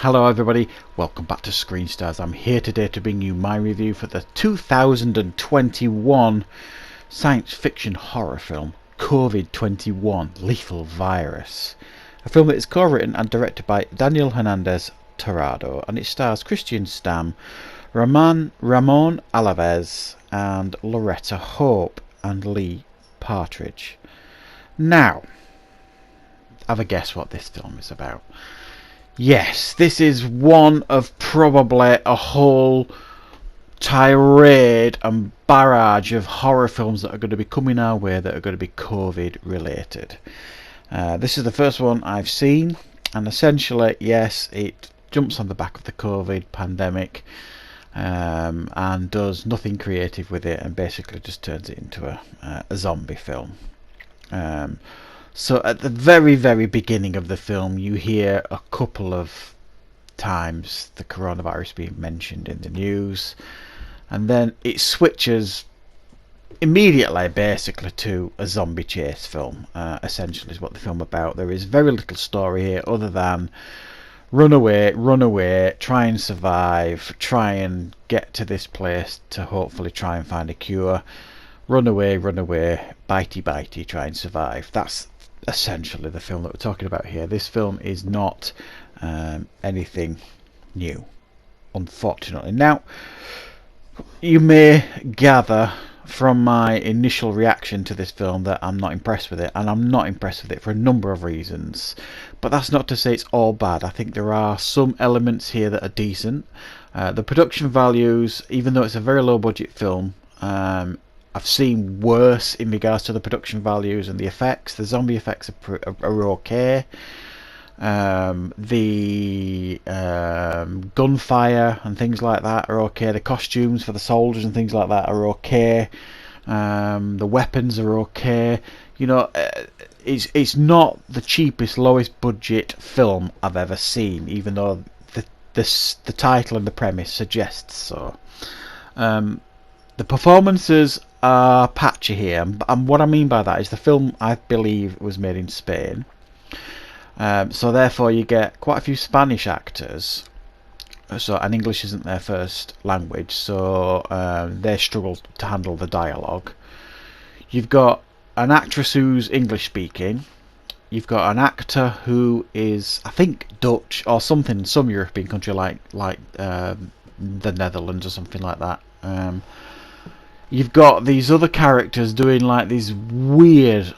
Hello everybody, welcome back to Screen Stars. I'm here today to bring you my review for the 2021 science fiction horror film COVID-21 Lethal Virus. A film that is co-written and directed by Daniel Hernandez Torrado, and it stars Christian Stam, Ramon Alaves and Loretta Hope and Lee Partridge. Now, have a guess what this film is about. Yes, this is one of probably a whole tirade and barrage of horror films that are going to be coming our way that are going to be COVID related. This is the first one I've seen, and essentially, yes, it jumps on the back of the COVID pandemic and does nothing creative with it, and basically just turns it into a zombie film. So at the very beginning of the film, you hear a couple of times the coronavirus being mentioned in the news, and then it switches immediately basically to a zombie chase film. Essentially is what the film about. There is very little story here other than run away, try and survive, try and get to this place to hopefully try and find a cure. Run away, bitey, try and survive. That's essentially the film that we're talking about here. This film is not anything new, unfortunately. Now, you may gather from my initial reaction to this film that I'm not impressed with it, and I'm not impressed with it for a number of reasons, but that's not to say it's all bad. I think there are some elements here that are decent. The production values, even though it's a very low budget film, I've seen worse in regards to the production values and the effects. The zombie effects are okay. The gunfire and things like that are okay. The costumes for the soldiers and things like that are okay. The weapons are okay. You know, it's not the cheapest, lowest budget film I've ever seen, even though the title and the premise suggests so. The performances are patchy here, and what I mean by that is the film, I believe, was made in Spain, so therefore you get quite a few Spanish actors, and English isn't their first language, so they struggle to handle the dialogue. You've got an actress who's English speaking, you've got an actor who is, I think, Dutch or something, some European country like the Netherlands or something like that. You've got these other characters doing like these weird,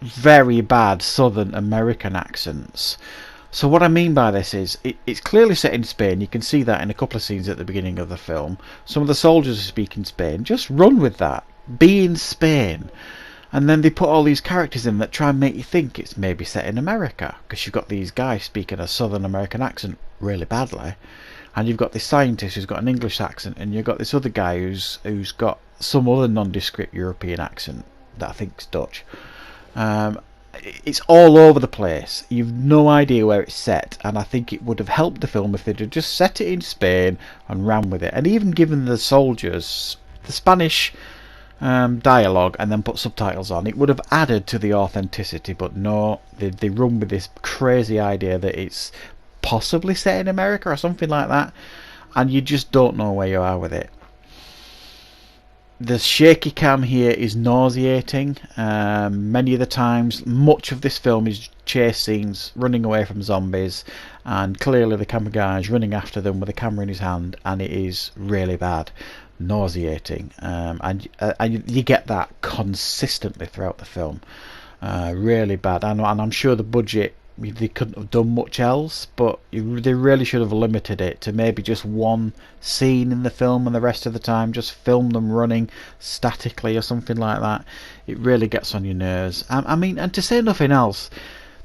very bad Southern American accents. So what I mean by this is, it's clearly set in Spain. You can see that in a couple of scenes at the beginning of the film. Some of the soldiers speak in Spain. Just run with that. Be in Spain. And then they put all these characters in that try and make you think it's maybe set in America, because you've got these guys speaking a Southern American accent really badly, and you've got this scientist who's got an English accent, and you've got this other guy who's got some other nondescript European accent that I think's Dutch. It's all over the place. You've no idea where it's set, and I think it would have helped the film if they'd have just set it in Spain and ran with it, and even given the soldiers the Spanish dialogue and then put subtitles on. It would have added to the authenticity, but no, they run with this crazy idea that it's possibly set in America or something like that, and you just don't know where you are with it. The shaky cam here is nauseating. Many of the times, much of this film is chase scenes, running away from zombies, and clearly the camera guy is running after them with a camera in his hand, and it is really bad, nauseating, and you get that consistently throughout the film. Really bad, and I'm sure the budget, they couldn't have done much else, but they really should have limited it to maybe just one scene in the film, and the rest of the time just film them running statically or something like that. It really gets on your nerves. I mean, and to say nothing else,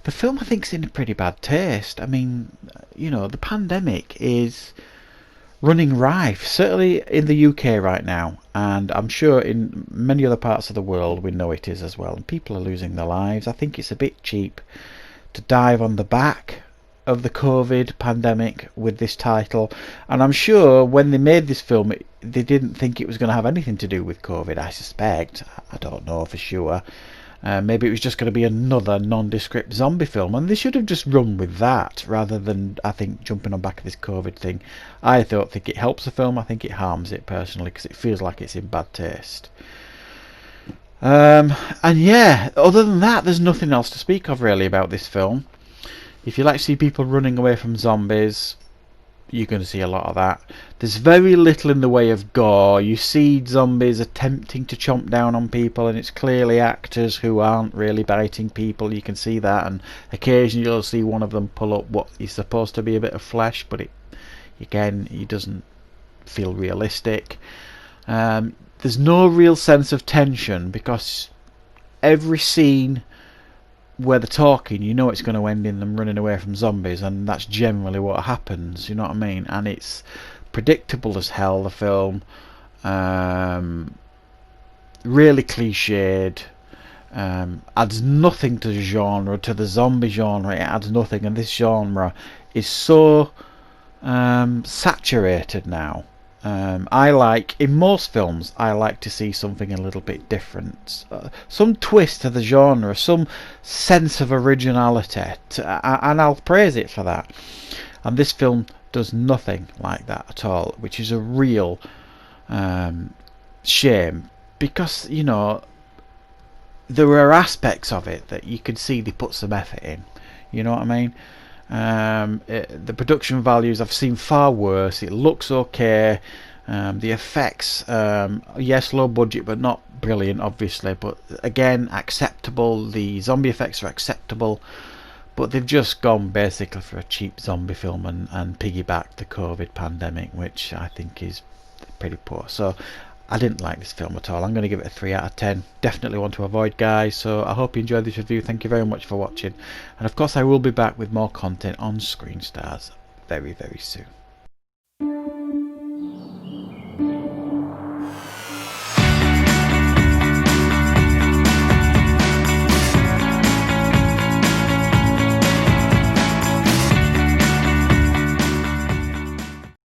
the film I think is in a pretty bad taste. I mean, you know, the pandemic is running rife, certainly in the UK right now, and I'm sure in many other parts of the world we know it is as well, and people are losing their lives. I think it's a bit cheap to dive on the back of the COVID pandemic with this title, and I'm sure when they made this film they didn't think it was going to have anything to do with COVID. I suspect, I don't know for sure, Maybe it was just going to be another nondescript zombie film, and they should have just run with that rather than, I think, jumping on back of this COVID thing. I don't think it helps the film. I think it harms it personally, because it feels like it's in bad taste. And yeah, other than that, there's nothing else to speak of really about this film. If you like to see people running away from zombies, you're going to see a lot of that. There's very little in the way of gore. You see zombies attempting to chomp down on people, and it's clearly actors who aren't really biting people. You can see that, and occasionally you'll see one of them pull up what is supposed to be a bit of flesh, but it doesn't feel realistic. There's no real sense of tension, because every scene where they're talking, you know it's going to end in them running away from zombies, and that's generally what happens, you know what I mean? And it's predictable as hell, the film. Really cliched. Adds nothing to the genre, to the zombie genre. It adds nothing, and this genre is so saturated now. In most films, I like to see something a little bit different, some twist to the genre, some sense of originality, and I'll praise it for that. And this film does nothing like that at all, which is a real shame, because, you know, there are aspects of it that you can see they put some effort in, you know what I mean? The production values, I've seen far worse. It looks okay. The effects, yes, low budget, but not brilliant, obviously, but again, acceptable. The zombie effects are acceptable, but they've just gone basically for a cheap zombie film and piggybacked the COVID pandemic, which I think is pretty poor. So I didn't like this film at all. I'm going to give it a 3 out of 10. Definitely one to avoid, guys. So I hope you enjoyed this review. Thank you very much for watching. And of course, I will be back with more content on Screen Stars very, very soon.